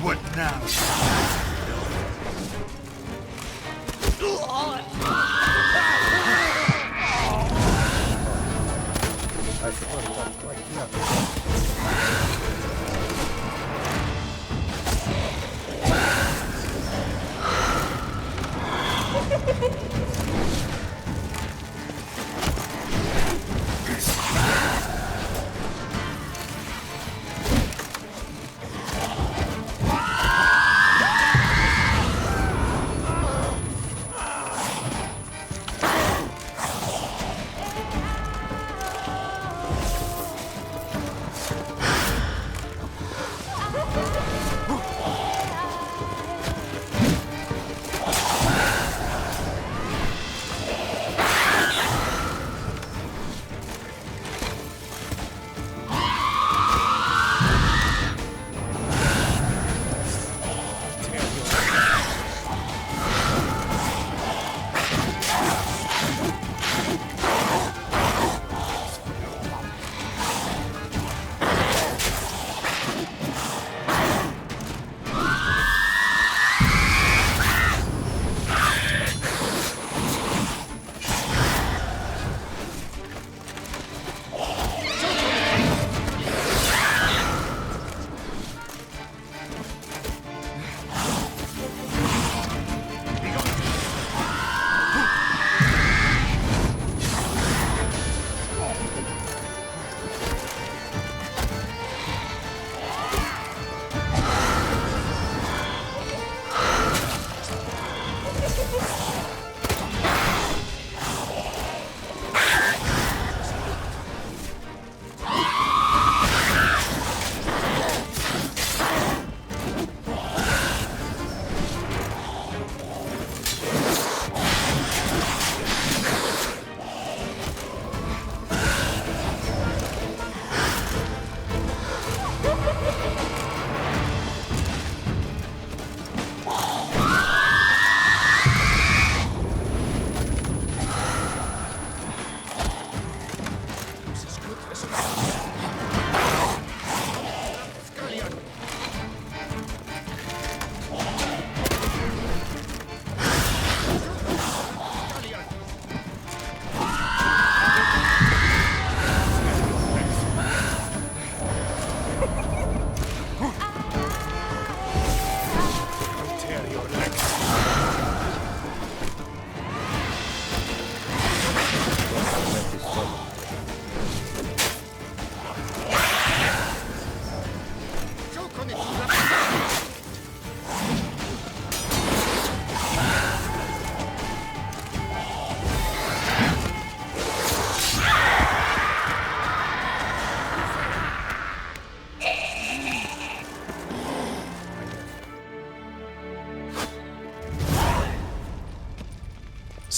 What now? I forgot about quite nothing.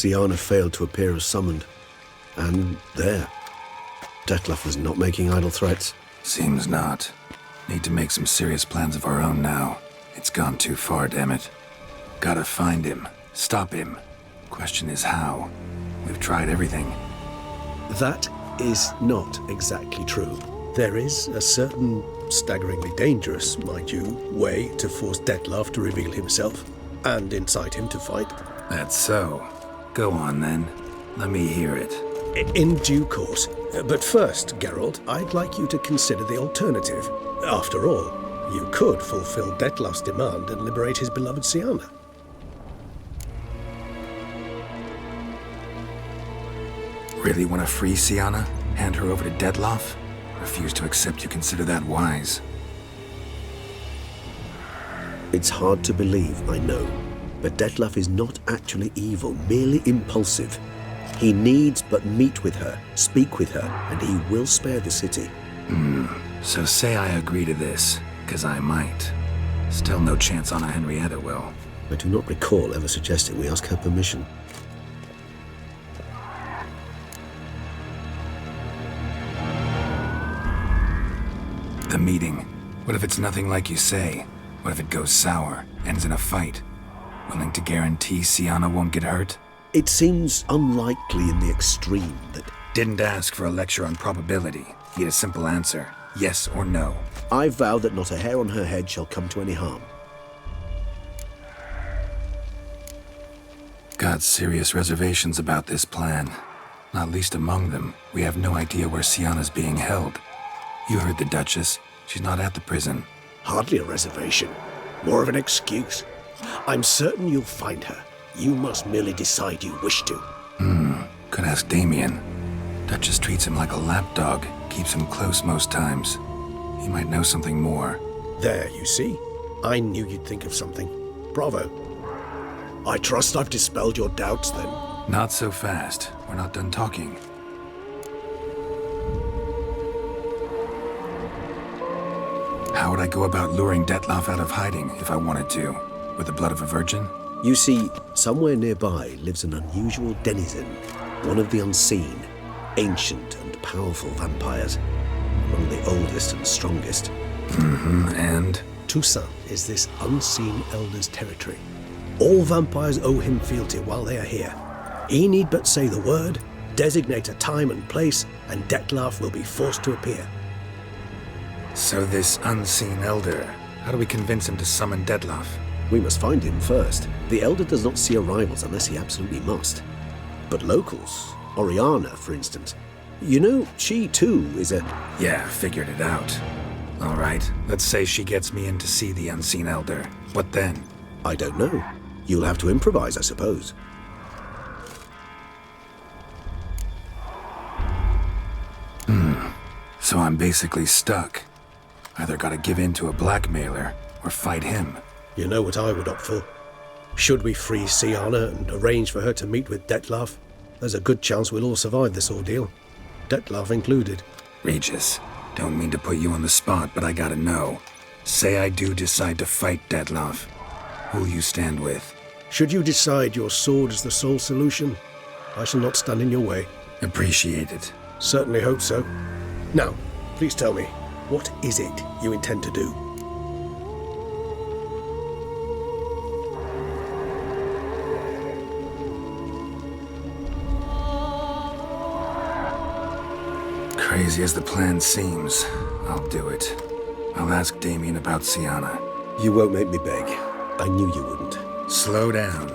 Syanna failed to appear as summoned. And there. Dettlaff was not making idle threats. Seems not. Need to make some serious plans of our own now. It's gone too far, damn it. Gotta find him. Stop him. Question is how. We've tried everything. That is not exactly true. There is a certain, staggeringly dangerous, mind you, way to force Dettlaff to reveal himself, and incite him to fight. That's so. Go on, then. Let me hear it. In due course. But first, Geralt, I'd like you to consider the alternative. After all, you could fulfill Dettlaff's demand and liberate his beloved Syanna. Really want to free Syanna? Hand her over to Dettlaff? Refuse to accept you consider that wise. It's hard to believe, I know. But Detlef is not actually evil, merely impulsive. He needs but meet with her, speak with her, and he will spare the city. So say I agree to this, 'cause I might. Still no chance Anna Henrietta will. I do not recall ever suggesting we ask her permission. The meeting. What if it's nothing like you say? What if it goes sour, ends in a fight? Willing to guarantee Siana won't get hurt? It seems unlikely in the extreme that... Didn't ask for a lecture on probability. Need a simple answer. Yes or no. I vow that not a hair on her head shall come to any harm. Got serious reservations about this plan. Not least among them, we have no idea where Siana's being held. You heard the Duchess. She's not at the prison. Hardly a reservation. More of an excuse. I'm certain you'll find her. You must merely decide you wish to. Could ask Damien. Duchess treats him like a lapdog. Keeps him close most times. He might know something more. There, you see? I knew you'd think of something. Bravo. I trust I've dispelled your doubts, then. Not so fast. We're not done talking. How would I go about luring Detlef out of hiding if I wanted to? With the blood of a virgin? You see, somewhere nearby lives an unusual denizen, one of the unseen, ancient and powerful vampires, among the oldest and strongest. And? Toussaint is this unseen elder's territory. All vampires owe him fealty while they are here. He need but say the word, designate a time and place, and Detlef will be forced to appear. So this unseen elder, how do we convince him to summon Detlef? We must find him first. The elder does not see arrivals unless he absolutely must. But locals, Oriana, for instance, you know, she too is a... Yeah, figured it out. All right, let's say she gets me in to see the unseen elder. What then? I don't know. You'll have to improvise, I suppose. So I'm basically stuck. Either gotta give in to a blackmailer, or fight him. You know what I would opt for. Should we free Siana and arrange for her to meet with Detlef, there's a good chance we'll all survive this ordeal. Detlef included. Regis, don't mean to put you on the spot, but I gotta know. Say I do decide to fight Detlef. Who'll you stand with? Should you decide your sword is the sole solution, I shall not stand in your way. Appreciate it. Certainly hope so. Now, please tell me, what is it you intend to do? Crazy as the plan seems, I'll do it. I'll ask Damien about Siana. You won't make me beg. I knew you wouldn't. Slow down.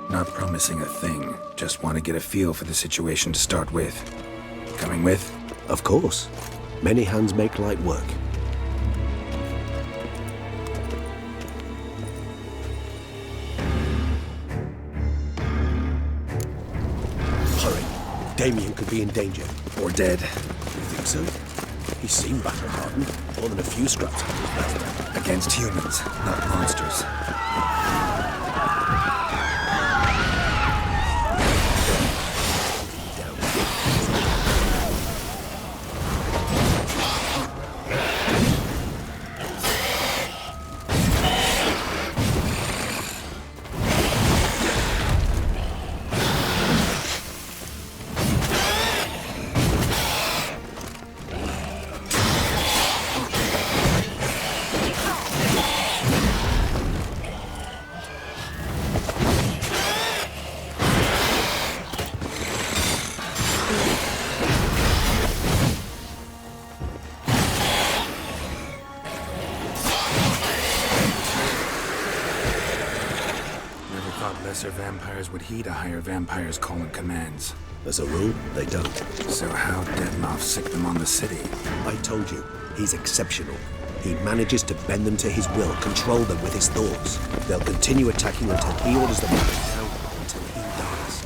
Not promising a thing. Just want to get a feel for the situation to start with. Coming with? Of course. Many hands make light work. Hurry. Damien could be in danger. Or dead. You think so? He seemed battle-hardened. More than a few scraps on his belt. Against humans, not monsters. Lesser vampires would heed a higher vampire's call and commands. As a rule, they don't. So how Detlef sick them on the city? I told you, he's exceptional. He manages to bend them to his will, control them with his thoughts. They'll continue attacking until he orders them down, until he dies.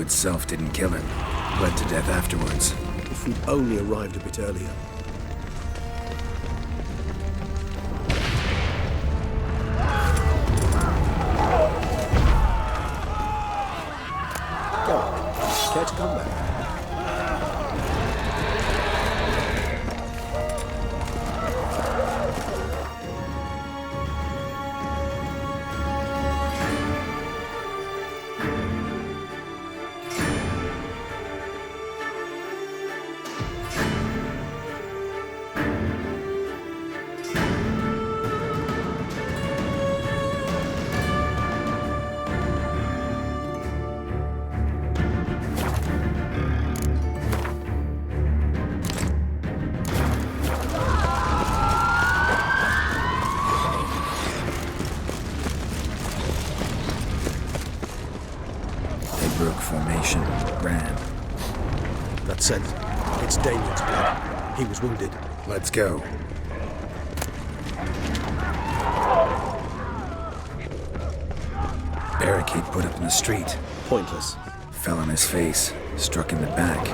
itself didn't kill him. Bled to death afterwards. If we'd only arrived a bit earlier. Go on. Care to come back? Broke formation. Ran. That's it. It's Damien's blood. He was wounded. Let's go. Barricade put up in the street. Pointless. Fell on his face. Struck in the back.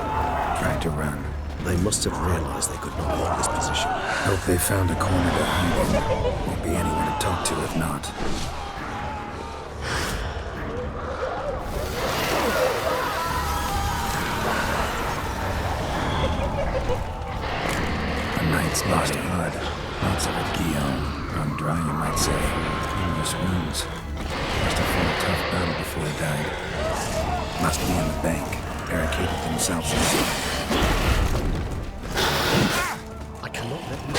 Tried to run. They must have realized they could not hold this position. Hope they found a corner to hide in. Won't be anyone to talk to if not. Knight's lost blood. Lots of it, Guillaume. Run dry, you might say. Numerous wounds. Must have fought a tough battle before he died. Must be in the bank. Barricaded themselves inside. I cannot let you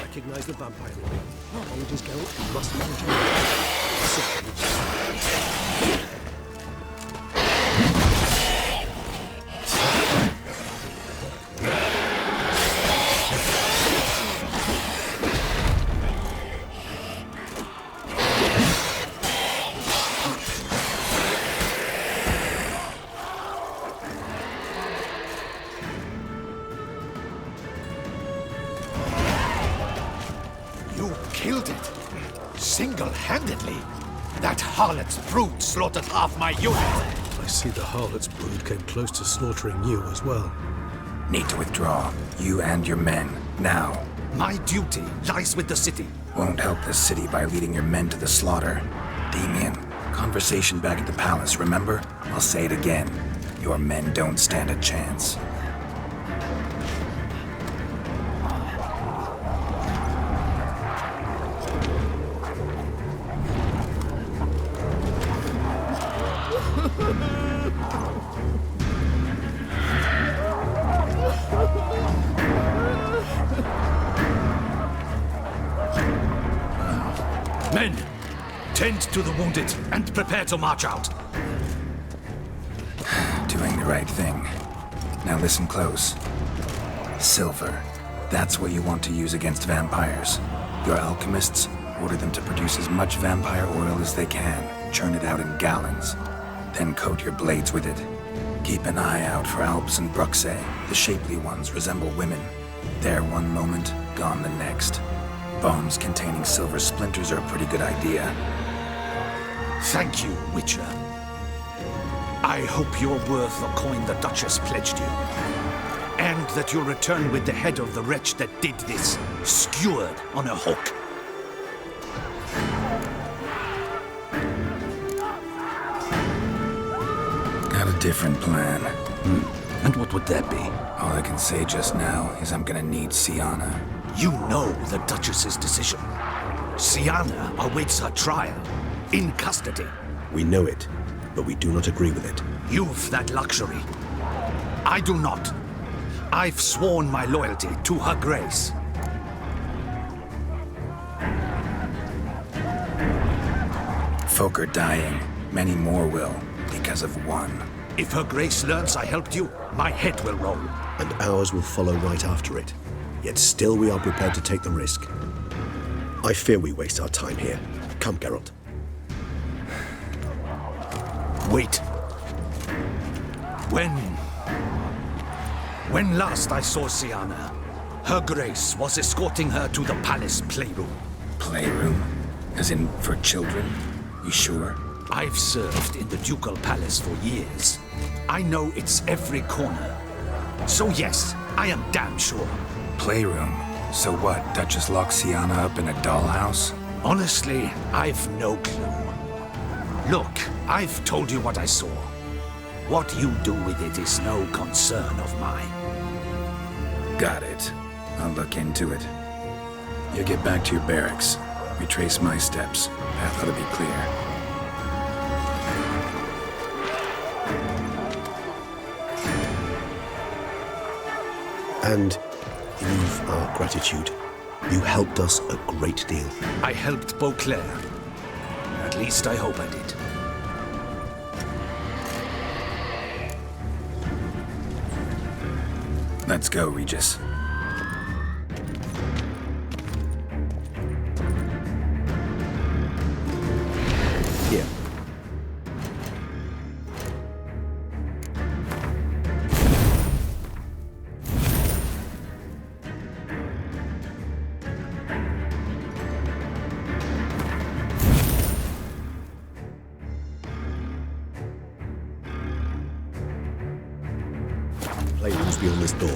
recognize the vampire. Apologies, Geralt. You must manage it. Killed it. Single-handedly. That harlot's brood slaughtered half my unit. I see the harlot's brood came close to slaughtering you as well. Need to withdraw. You and your men. Now. My duty lies with the city. Won't help the city by leading your men to the slaughter. Damien, conversation back at the palace, remember? I'll say it again. Your men don't stand a chance. Men, tend to the wounded and prepare to march out. Doing the right thing. Now listen close. Silver. That's what you want to use against vampires. Your alchemists order them to produce as much vampire oil as they can. Churn it out in gallons. Then coat your blades with it. Keep an eye out for Alps and Bruxae. The shapely ones resemble women. There one moment, gone the next. Bombs containing silver splinters are a pretty good idea. Thank you, Witcher. I hope you're worth the coin the Duchess pledged you. And that you'll return with the head of the wretch that did this, skewered on a hook. Got a different plan. And what would that be? All I can say just now is I'm gonna need Syanna. You know the Duchess's decision. Syanna awaits her trial, in custody. We know it, but we do not agree with it. You've that luxury. I do not. I've sworn my loyalty to her grace. Folk are dying. Many more will, because of one. If her grace learns I helped you, my head will roll. And ours will follow right after it. Yet still we are prepared to take the risk. I fear we waste our time here. Come, Geralt. Wait. When last I saw Syanna, her grace was escorting her to the palace playroom. Playroom? As in for children? You sure? I've served in the Ducal Palace for years. I know its every corner. So yes, I am damn sure. Playroom? So what, Duchess locks Sienna up in a dollhouse? Honestly, I've no clue. Look, I've told you what I saw. What you do with it is no concern of mine. Got it. I'll look into it. You get back to your barracks. Retrace my steps. Path ought to be clear. And you've our gratitude. You helped us a great deal. I helped Beauclair. At least I hope I did. Let's go, Regis. Here. Playroom's beyond this door.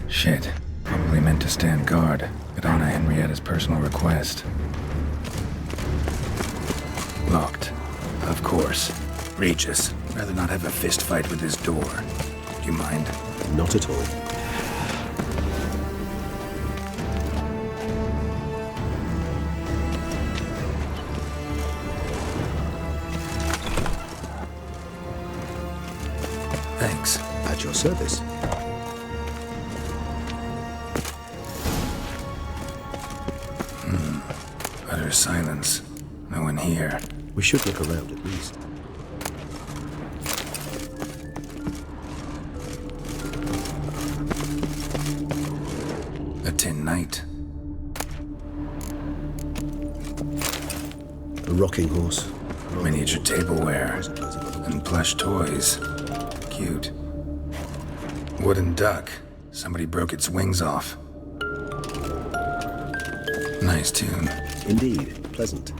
Shit. Probably meant to stand guard at Anna Henrietta's personal request. Locked. Of course. Regis. Rather not have a fist fight with his door. Do you mind? Not at all. Thanks. At your service. Utter silence. No one here. We should look around at least. A tin knight. A rocking horse. Miniature tableware. And plush toys. Cute. Wooden duck. Somebody broke its wings off. Nice tune. Indeed, pleasant.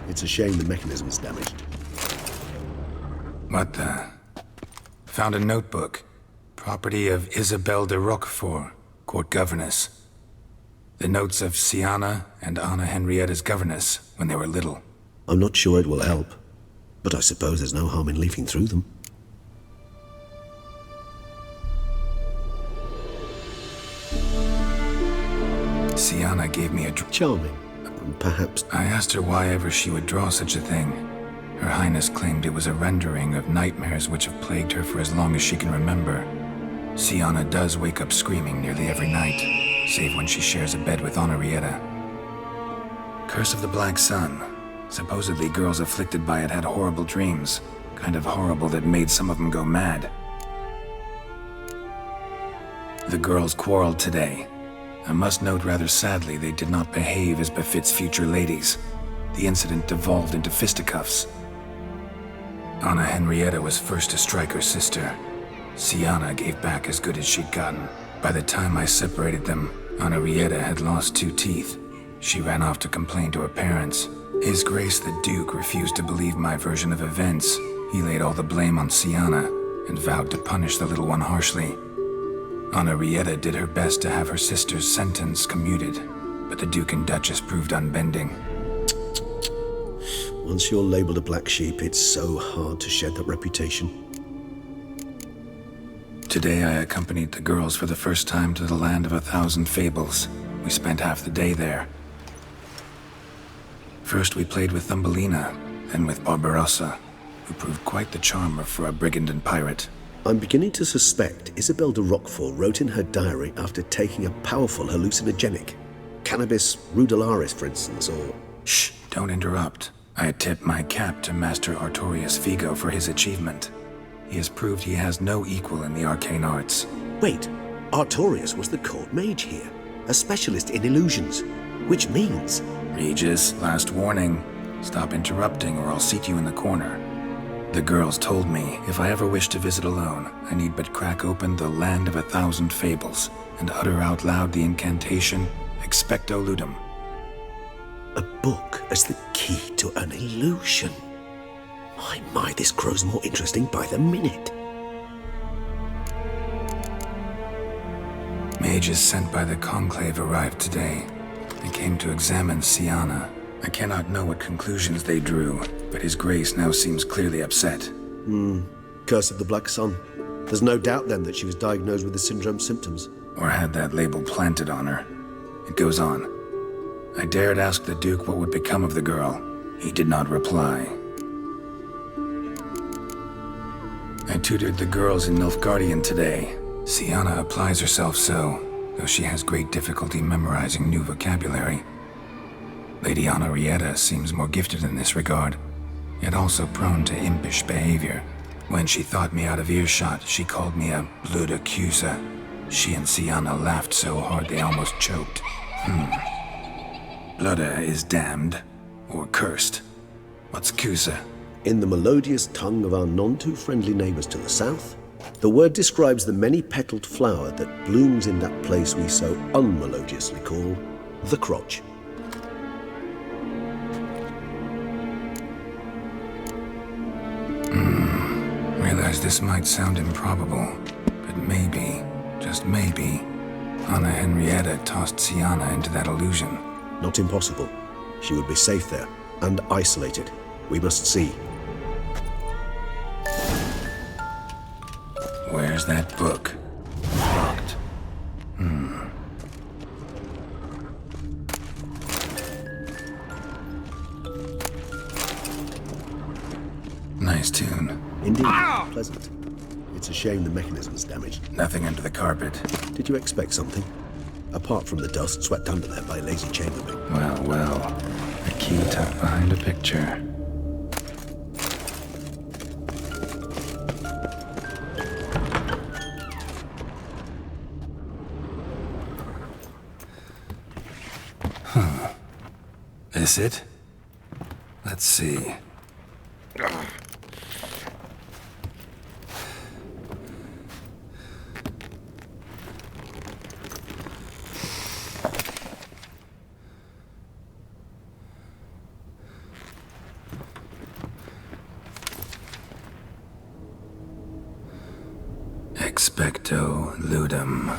It's a shame the mechanism is damaged. What the? Found a notebook. Property of Isabelle de Roquefort, court governess. The notes of Sienna and Anna Henrietta's governess when they were little. I'm not sure it will help, but I suppose there's no harm in leafing through them. Sienna gave me a Charming. Perhaps. I asked her why ever she would draw such a thing. Her Highness claimed it was a rendering of nightmares which have plagued her for as long as she can remember. Siana does wake up screaming nearly every night, save when she shares a bed with Henrietta. Curse of the Black Sun. Supposedly girls afflicted by it had horrible dreams. Kind of horrible that made some of them go mad. The girls quarreled today. I must note rather sadly they did not behave as befits future ladies. The incident devolved into fisticuffs. Anna Henrietta was first to strike her sister. Siana gave back as good as she'd gotten. By the time I separated them, Henrietta had lost 2 teeth. She ran off to complain to her parents. His Grace the Duke refused to believe my version of events. He laid all the blame on Siana and vowed to punish the little one harshly. Henrietta did her best to have her sister's sentence commuted, but the Duke and Duchess proved unbending. Once you're labeled a black sheep, it's so hard to shed that reputation. Today I accompanied the girls for the first time to the land of 1,000 fables. We spent half the day there. First we played with Thumbelina, then with Barbarossa, who proved quite the charmer for a brigand and pirate. I'm beginning to suspect Isabel de Roquefort wrote in her diary after taking a powerful hallucinogenic. Cannabis rudelaris, for instance, or... Shh, don't interrupt. I tip my cap to Master Artorius Figo for his achievement. He has proved he has no equal in the arcane arts. Wait, Artorius was the court mage here, a specialist in illusions, which means... Regis, last warning. Stop interrupting or I'll seat you in the corner. The girls told me if I ever wish to visit alone, I need but crack open the Land of 1,000 Fables and utter out loud the incantation, Expecto Ludum. A book as the key to an illusion. My, this grows more interesting by the minute. Mages sent by the Conclave arrived today. They came to examine Siana. I cannot know what conclusions they drew, but His Grace now seems clearly upset. Curse of the Black Sun. There's no doubt then that she was diagnosed with the syndrome symptoms. Or had that label planted on her. It goes on. I dared ask the Duke what would become of the girl. He did not reply. I tutored the girls in Nilfgaardian today. Siana applies herself so, though she has great difficulty memorizing new vocabulary. Lady Henrietta seems more gifted in this regard, yet also prone to impish behavior. When she thought me out of earshot, she called me a blood accuser. She and Siana laughed so hard they almost choked. Blooda is damned, or cursed. What's Cusa? In the melodious tongue of our none-too-friendly neighbors to the south, the word describes the many-petaled flower that blooms in that place we so unmelodiously call the crotch. Realize this might sound improbable, but maybe, just maybe, Anna Henrietta tossed Siana into that illusion. Not impossible. She would be safe there, and isolated. We must see. Where's that book? Locked. Nice tune. Indeed, pleasant. It's a shame the mechanism is damaged. Nothing under the carpet. Did you expect something? Apart from the dust swept under there by lazy chambermaid. Well, a key tucked behind a picture. This it? Let's see. Expecto Ludum.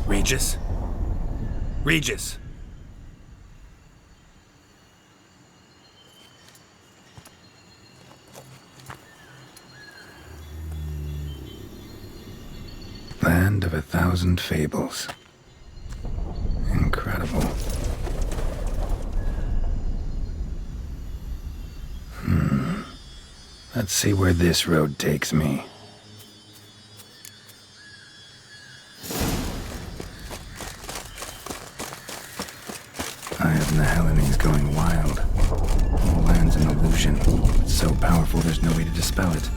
Regis? Regis! of 1,000 fables. Incredible. Let's see where this road takes me. Eye of the Hellenes going wild. The land's an illusion. It's so powerful there's no way to dispel it.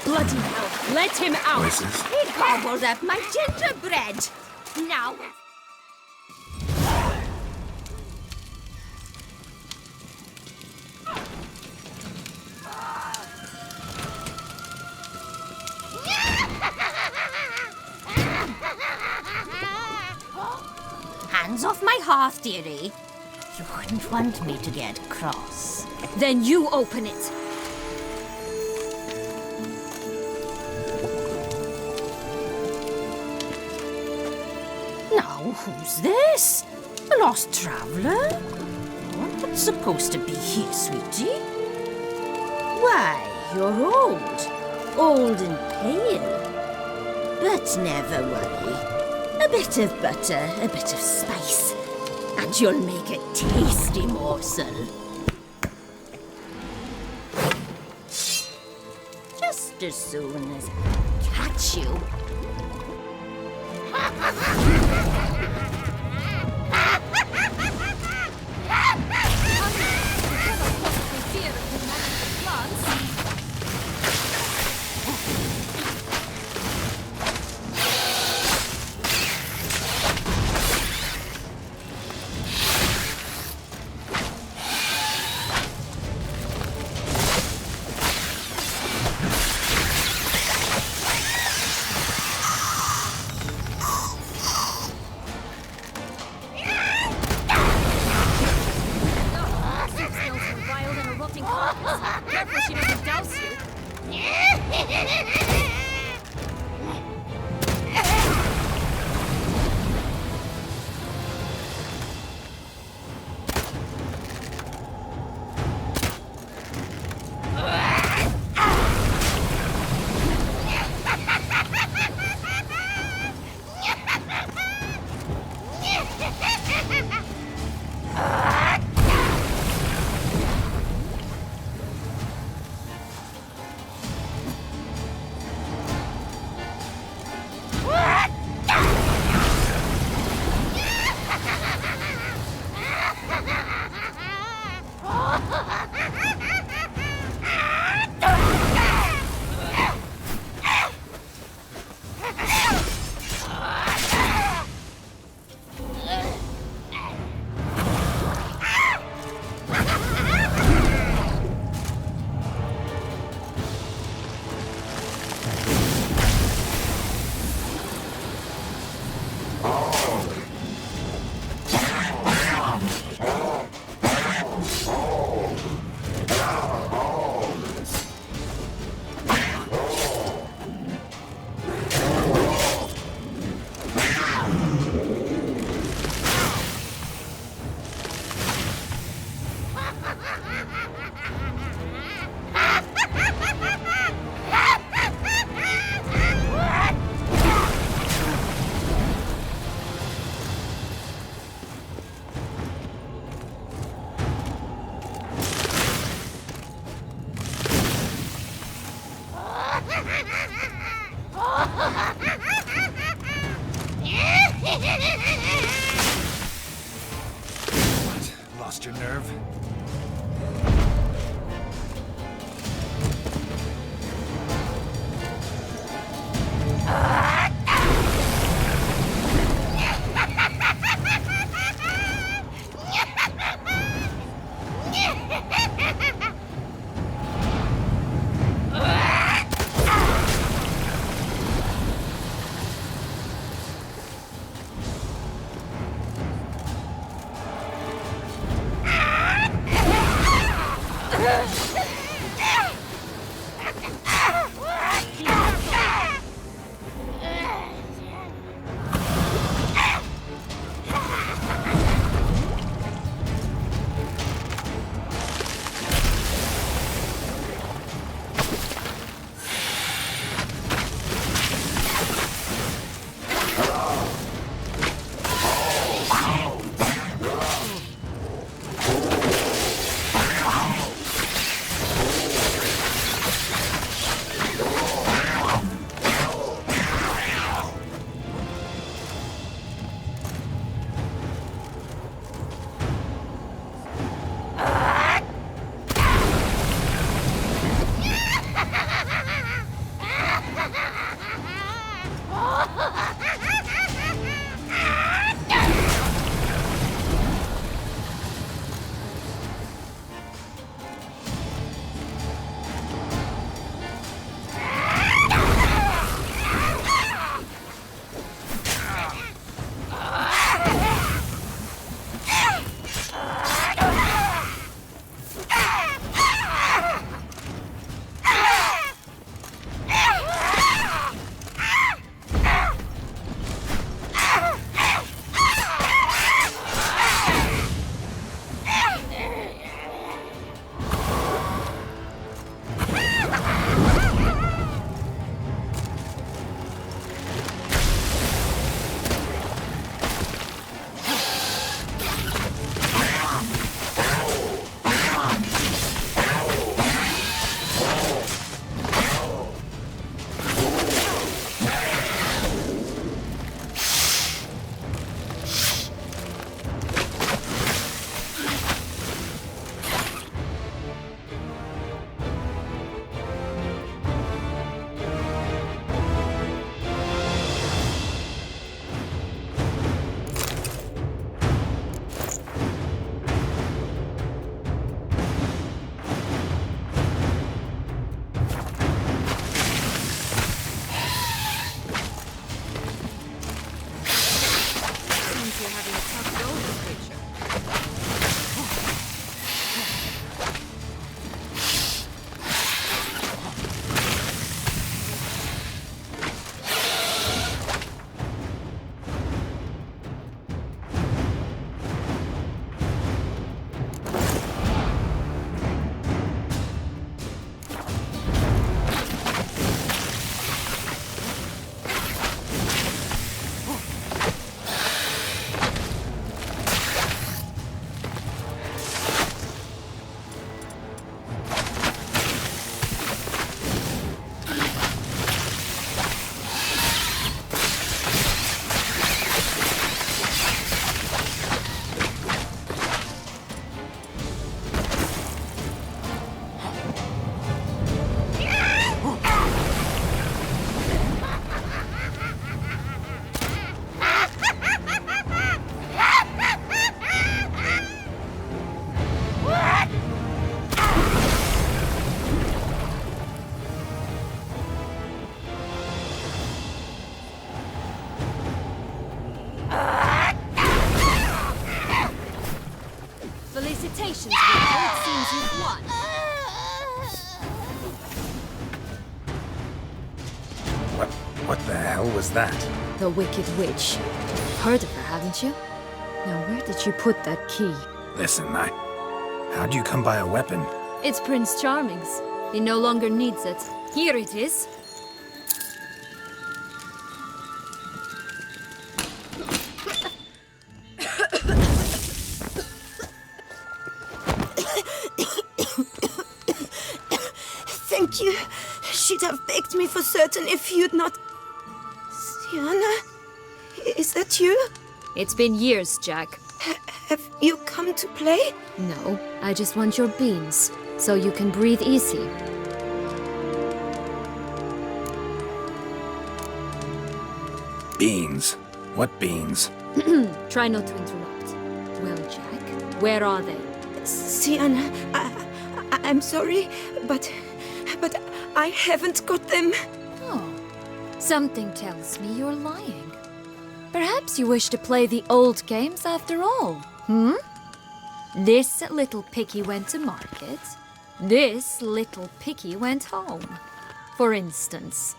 Bloody hell, let him out! Voices. He gobbled up my gingerbread. Now... Hands off my hearth, dearie. You wouldn't want me to get cross. Then you open it. Now, who's this? A lost traveler? What's supposed to be here, sweetie? Why, you're old and pale. But never worry. A bit of butter, a bit of spice, and you'll make a tasty morsel. Just as soon as I catch you. lost your nerve? Felicitations, Witcher. It seems you've won. What the hell was that? The Wicked Witch. You've heard of her, haven't you? Now, where did you put that key? Listen, how'd you come by a weapon? It's Prince Charming's. He no longer needs it. Here it is. Thank you. She'd have begged me for certain if you'd not... Syanna? Is that you? It's been years, Jack. Have you come to play? No, I just want your beans, so you can breathe easy. Beans? What beans? Try not to interrupt. Well, Jack, where are they? Sienna, I'm sorry, but I haven't got them. Oh, something tells me you're lying. Perhaps you wish to play the old games after all, hmm? This little piggy went to market. This little piggy went home, for instance.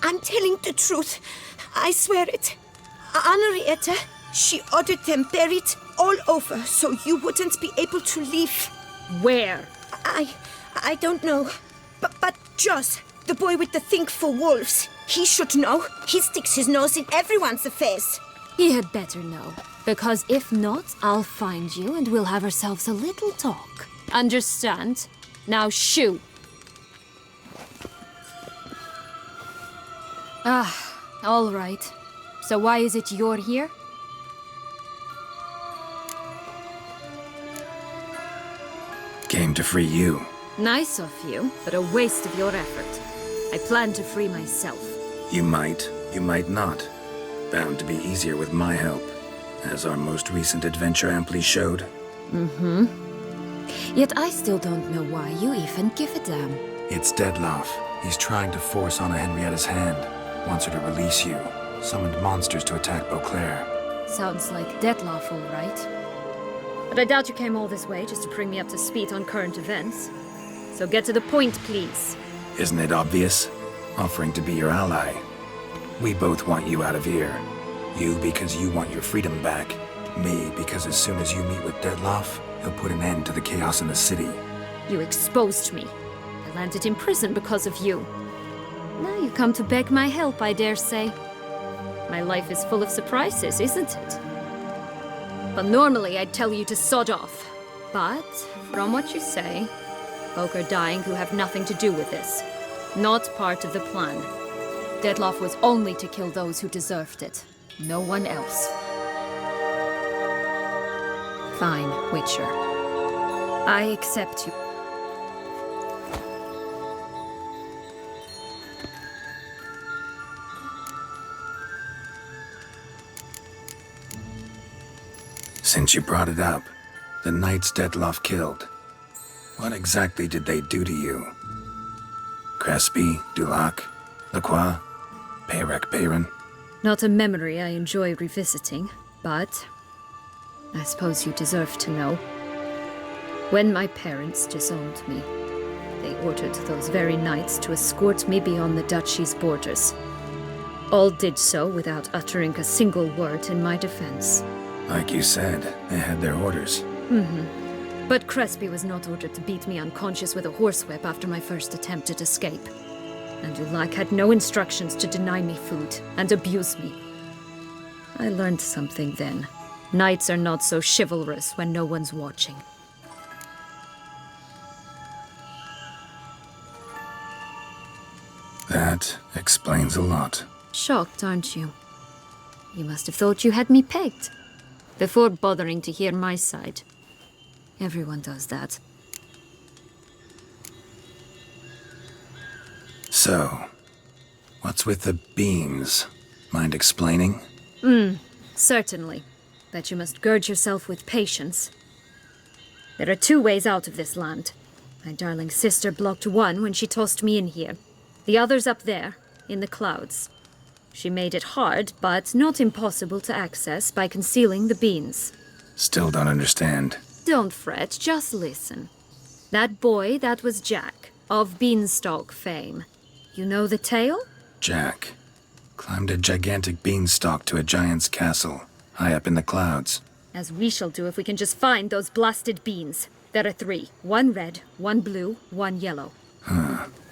I'm telling the truth. I swear it. Henrietta, she ordered them buried all over so you wouldn't be able to leave. Where? I don't know. But Joss, the boy with the thing for wolves, he should know. He sticks his nose in everyone's affairs. He had better know, because if not, I'll find you and we'll have ourselves a little talk. Understand? Now shoo! All right. So why is it you're here? Came to free you. Nice of you, but a waste of your effort. I plan to free myself. You might not. Bound to be easier with my help, as our most recent adventure amply showed. Yet I still don't know why you even give a damn. It's Dettlaff. He's trying to force Anna Henrietta's hand. Wants her to release you. Summoned monsters to attack Beauclair. Sounds like Dettlaff, all right. But I doubt you came all this way just to bring me up to speed on current events. So get to the point, please. Isn't it obvious? Offering to be your ally. We both want you out of here. You because you want your freedom back. Me because as soon as you meet with Dettlaff, he'll put an end to the chaos in the city. You exposed me. I landed in prison because of you. Now you come to beg my help, I dare say. My life is full of surprises, isn't it? But normally I'd tell you to sod off. But, from what you say, folk are dying who have nothing to do with this. Not part of the plan. Dettlaff was only to kill those who deserved it. No one else. Fine, Witcher. I accept you. Since you brought it up, the knights Dettlaff killed. What exactly did they do to you? Crespi, Dulac, Lacroix, Peyrac Peyran? Not a memory I enjoy revisiting, but I suppose you deserve to know. When my parents disowned me, they ordered those very knights to escort me beyond the duchy's borders. All did so without uttering a single word in my defense. Like you said, they had their orders. But Crespi was not ordered to beat me unconscious with a horsewhip after my first attempt at escape. And Dulac had no instructions to deny me food and abuse me. I learned something then. Knights are not so chivalrous when no one's watching. That explains a lot. Shocked, aren't you? You must have thought you had me pegged. Before bothering to hear my side. Everyone does that. So, what's with the beans? Mind explaining? Certainly. But you must gird yourself with patience. There are two ways out of this land. My darling sister blocked one when she tossed me in here. The other's up there, in the clouds. She made it hard, but not impossible to access by concealing the beans. Still don't understand. Don't fret, just listen. That boy, that was Jack, of Beanstalk fame. You know the tale? Jack climbed a gigantic beanstalk to a giant's castle, high up in the clouds. As we shall do if we can just find those blasted beans. There are 3. 1 red, 1 blue, 1 yellow.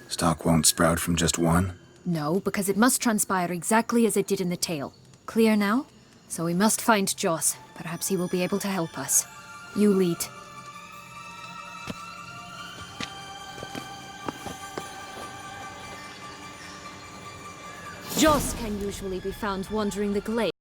Stalk won't sprout from just one? No, because it must transpire exactly as it did in the tale. Clear now? So we must find Joss. Perhaps he will be able to help us. You lead. Joss can usually be found wandering the glade.